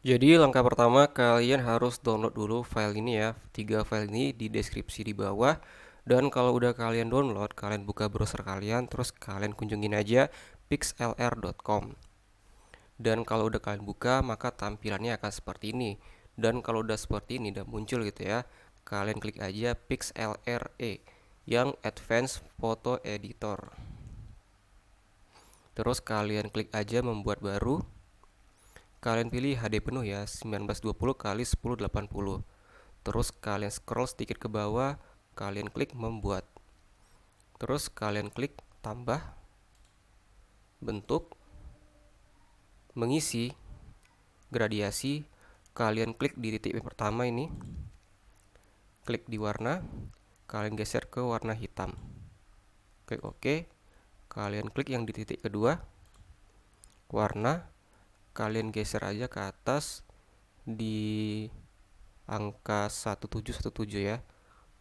Jadi langkah pertama kalian harus download dulu file ini ya. Tiga file ini di deskripsi di bawah. Dan kalau udah kalian download, kalian buka browser kalian, terus kalian kunjungin aja pixlr.com. Dan kalau udah kalian buka, maka tampilannya akan seperti ini. Dan kalau udah seperti ini, udah muncul gitu ya, kalian klik aja PixLR yang Advanced Photo Editor. Terus kalian klik aja membuat baru. Kalian pilih HD penuh ya, 1920 kali 1080. Terus kalian scroll sedikit ke bawah, kalian klik membuat. Terus kalian klik tambah, bentuk, mengisi, gradiasi. Kalian klik di titik pertama ini, klik di warna, kalian geser ke warna hitam. Klik OK, kalian klik yang di titik kedua, warna, kalian geser aja ke atas di angka 1717 ya.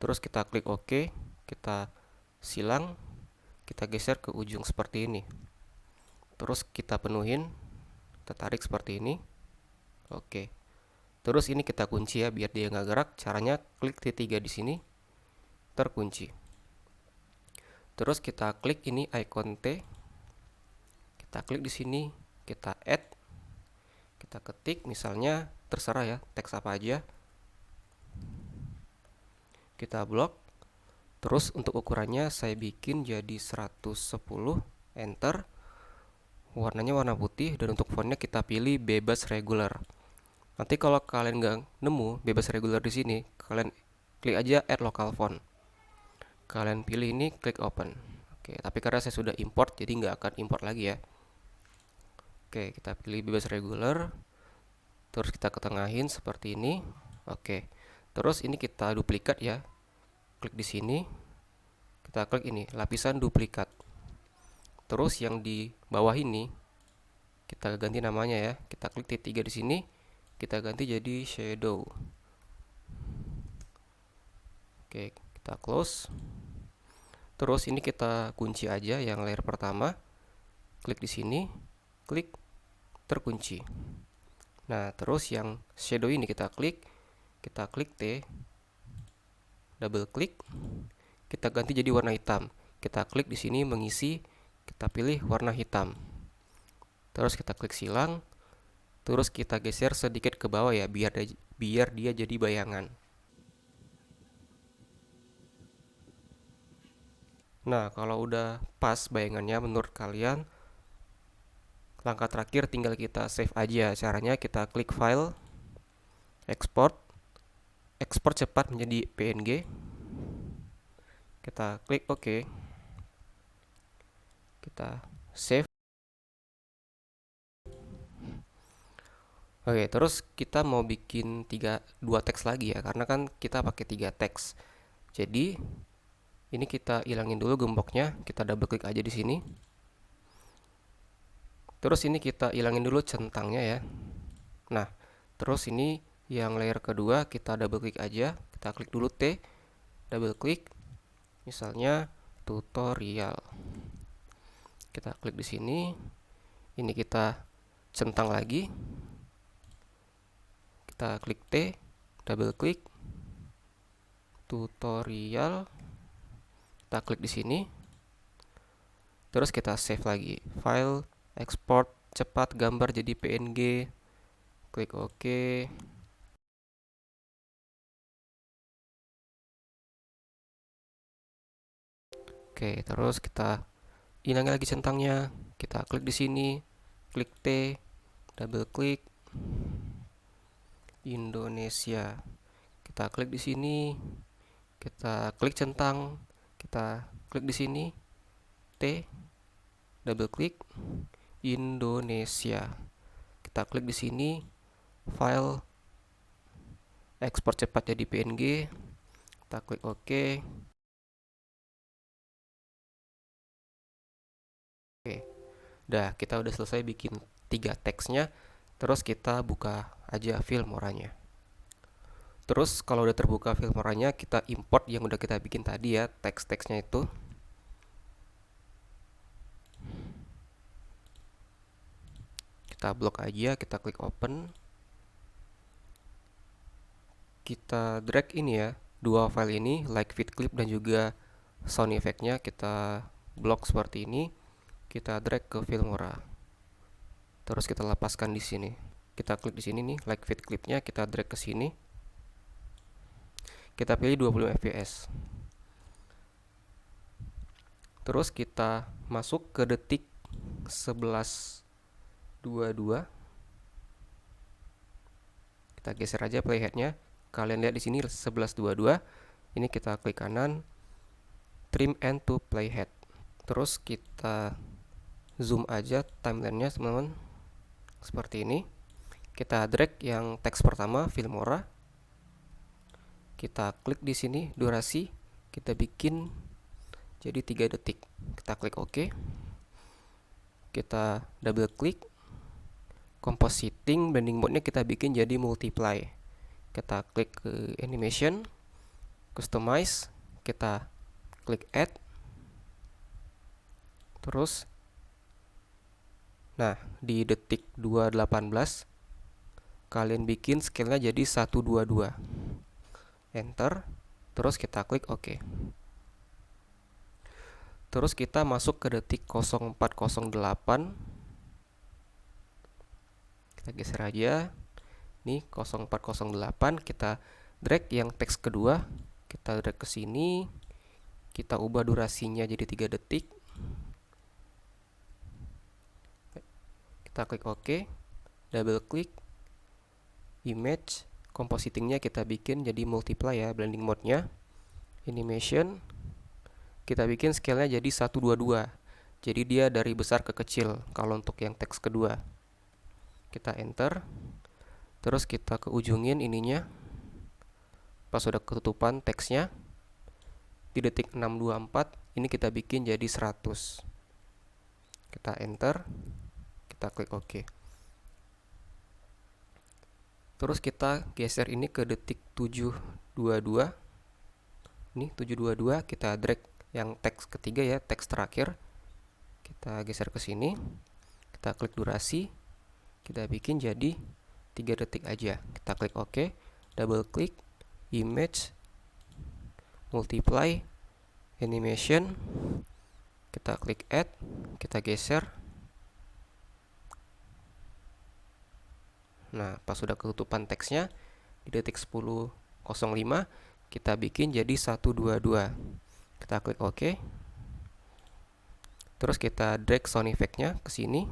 Terus kita klik OK, kita silang, kita geser ke ujung seperti ini. Terus kita penuhin, kita tarik seperti ini. Oke. Terus ini kita kunci ya biar dia nggak gerak. Caranya klik T3 di sini, terkunci. Terus kita klik ini icon T. Kita klik di sini, kita add, kita ketik misalnya terserah ya, teks apa aja. Kita blok. Terus untuk ukurannya saya bikin jadi 110, enter. Warnanya warna putih dan untuk fontnya kita pilih bebas regular. Nanti kalau kalian nggak nemu bebas regular di sini, kalian klik aja add local font. Kalian pilih ini, klik open. Oke, tapi karena saya sudah import, jadi nggak akan import lagi ya. Oke, kita pilih bebas regular. Terus kita ketengahin seperti ini. Oke, terus ini kita duplikat ya. Klik di sini, kita klik ini, lapisan duplikat. Terus yang di bawah ini, kita ganti namanya ya. Kita klik T3 di sini, kita ganti jadi shadow. Oke, kita close. Terus ini kita kunci aja yang layer pertama. Klik di sini, klik terkunci. Nah, terus yang shadow ini kita klik T, double klik, kita ganti jadi warna hitam. Kita klik di sini mengisi, kita pilih warna hitam. Terus kita klik silang, terus kita geser sedikit ke bawah ya biar dia jadi bayangan. Nah, kalau udah pas bayangannya menurut kalian, langkah terakhir tinggal kita save aja. Caranya kita klik file, export, ekspor cepat menjadi PNG. Kita klik OK. Kita save. Oke, terus kita mau bikin dua teks lagi ya, karena kan kita pakai 3 teks. Jadi, ini kita hilangin dulu gemboknya, kita double klik aja di sini. Terus ini kita hilangin dulu centangnya ya. Nah, terus ini yang layer kedua kita double klik aja, kita klik dulu T, double klik, misalnya tutorial. Kita klik di sini, ini kita centang lagi, kita klik T, double klik, tutorial, kita klik di sini, terus kita save lagi, file, export cepat gambar jadi PNG, klik OK. Oke, terus kita hilangin lagi centangnya, kita klik di sini, klik T, double klik, Indonesia. Kita klik di sini, kita klik centang, kita klik di sini, T, double klik, Indonesia. Kita klik di sini, file, ekspor cepat jadi PNG, kita klik OK. Oke, udah kita udah selesai bikin 3 teksnya. Terus kita buka aja Filmoranya. Terus kalau udah terbuka Filmoranya, kita import yang udah kita bikin tadi ya, teks-teksnya itu. Kita blok aja, kita klik open. kita drag ini ya, dua file ini, like vid clip dan juga sound effect-nya kita blok seperti ini. Kita drag ke Filmora. Terus kita lepaskan di sini. Kita klik di sini nih, like vid clip-nya, kita drag ke sini. Kita pilih 25 fps. Terus kita masuk ke detik 11.22. Kita geser aja playhead-nya. Kalian lihat di sini 11.22. Ini kita klik kanan, trim end to playhead. Terus kita zoom aja timeline-nya, teman-teman. Seperti ini. Kita drag yang teks pertama, Filmora. Kita klik di sini durasi, kita bikin jadi 3 detik. Kita klik OK. Kita double klik. Compositing blending mode-nya kita bikin jadi multiply. Kita klik ke animation, customize, kita klik add. Terus nah, di detik 2.18 kalian bikin scale-nya jadi 122. Enter. Terus kita klik OK. Terus kita masuk ke detik 0408. Kita geser aja. Nih 0408, kita drag yang teks kedua, kita drag ke sini. Kita ubah durasinya jadi 3 detik. Kita klik OK. Double klik. Image, compositingnya kita bikin jadi multiply ya, blending mode-nya. Animation, kita bikin scale-nya jadi 122. Jadi dia dari besar ke kecil kalau untuk yang teks kedua. Kita enter. Terus kita ke ujungin ininya. Pas sudah ketutupan teksnya, di detik 624 ini kita bikin jadi 100. Kita enter. Kita klik OK. Terus kita geser ini ke detik 722. Ini 722, kita drag yang teks ketiga ya, teks terakhir. Kita geser ke sini. Kita klik durasi. Kita bikin jadi 3 detik aja. Kita klik OK. Double klik. Image. Multiply. Animation. Kita klik add. Kita geser. Nah, pas sudah ketutupan teksnya, di detik 10.05 kita bikin jadi 122. Kita klik OK. Terus kita drag sound effect-nya ke sini.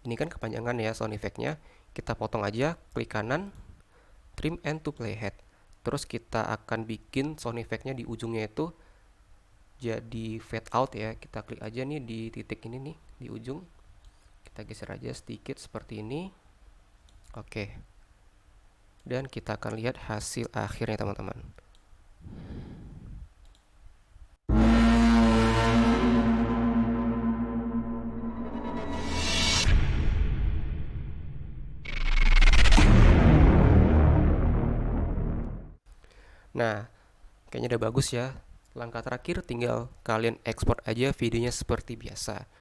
Ini kan kepanjangan ya sound effect-nya. Kita potong aja, klik kanan, trim end to playhead. Terus kita akan bikin sound effect-nya di ujungnya itu jadi fade out ya. Kita klik aja nih di titik ini nih, di ujung. Kita geser aja sedikit seperti ini. Oke. Dan kita akan lihat hasil akhirnya, teman-teman. Nah, kayaknya udah bagus ya. Langkah terakhir tinggal kalian ekspor aja videonya seperti biasa.